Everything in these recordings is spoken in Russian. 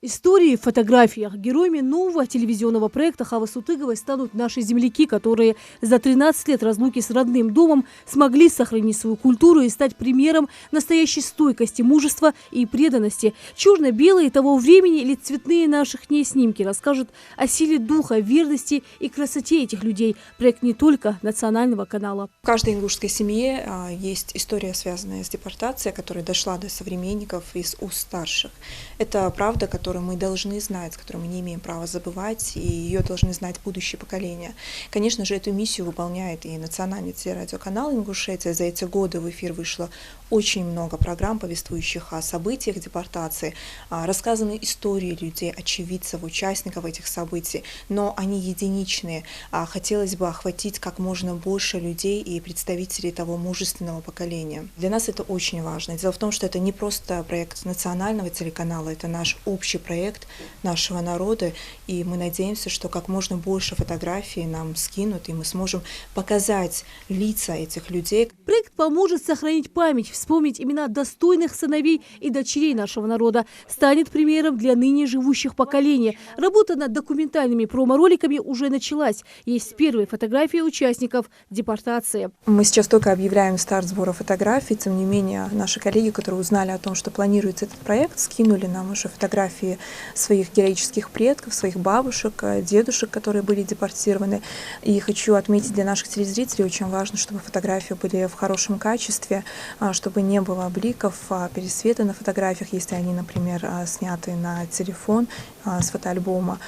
Истории в фотографиях. Героями нового телевизионного проекта Хавы Сутыговой станут наши земляки, которые за 13 лет разлуки с родным домом смогли сохранить свою культуру и стать примером настоящей стойкости, мужества и преданности. Черно-белые того времени или цветные наших дней снимки расскажут о силе духа, верности и красоте этих людей. Проект не только национального канала. В каждой ингушской семье есть история, связанная с депортацией, которая дошла до современников из уст старших. Это правда, которую мы должны знать, которую мы не имеем права забывать, и ее должны знать будущее поколение. Конечно же, эту миссию выполняет и национальный телерадиоканал Ингушетия. За эти годы в эфир вышло очень много программ, повествующих о событиях депортации, рассказаны истории людей, очевидцев, участников этих событий, но они единичные. Хотелось бы охватить как можно больше людей и представителей того мужественного поколения. Для нас это очень важно. Дело в том, что это не просто проект национального телеканала, это наш общий проект нашего народа, и мы надеемся, что как можно больше фотографий нам скинут, и мы сможем показать лица этих людей. Проект поможет сохранить память, вспомнить имена достойных сыновей и дочерей нашего народа, станет примером для ныне живущих поколений. Работа над документальными промо-роликами уже началась. Есть первые фотографии участников депортации. Мы сейчас только объявляем старт сбора фотографий, тем не менее наши коллеги, которые узнали о том, что планируется этот проект, скинули нам уже фотографии своих героических предков, своих бабушек, дедушек, которые были депортированы. И хочу отметить, для наших телезрителей очень важно, чтобы фотографии были в хорошем качестве, чтобы не было бликов, пересвета на фотографиях, если они, например, сняты на телефон с фотоальбома.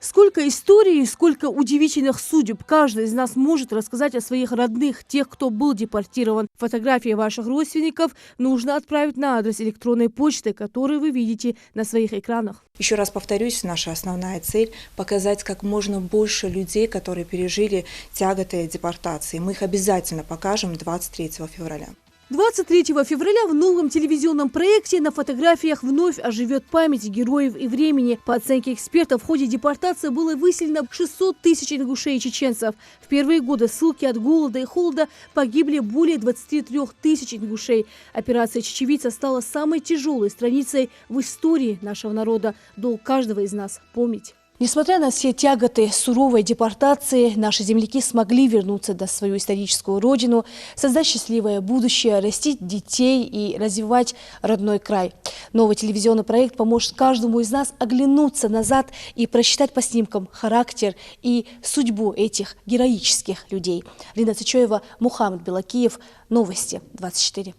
Сколько историй, сколько удивительных судеб. Каждый из нас может рассказать о своих родных, тех, кто был депортирован. Фотографии ваших родственников нужно отправить на адрес электронной почты, который вы видите на своих экранах. Еще раз повторюсь, наша основная цель – показать как можно больше людей, которые пережили тяготы депортации. Мы их обязательно покажем 23 февраля. 23 февраля в новом телевизионном проекте на фотографиях вновь оживет память героев и времени. По оценке экспертов, в ходе депортации было выселено 600 тысяч ингушей и чеченцев. В первые годы ссылки от голода и холода погибли более 23 тысяч ингушей. Операция «Чечевица» стала самой тяжелой страницей в истории нашего народа. Долг каждого из нас помнить. Несмотря на все тяготы суровой депортации, наши земляки смогли вернуться на свою историческую родину, создать счастливое будущее, растить детей и развивать родной край. Новый телевизионный проект поможет каждому из нас оглянуться назад и просчитать по снимкам характер и судьбу этих героических людей. Лина Цичоева, Мухаммад Белакиев. Новости 24.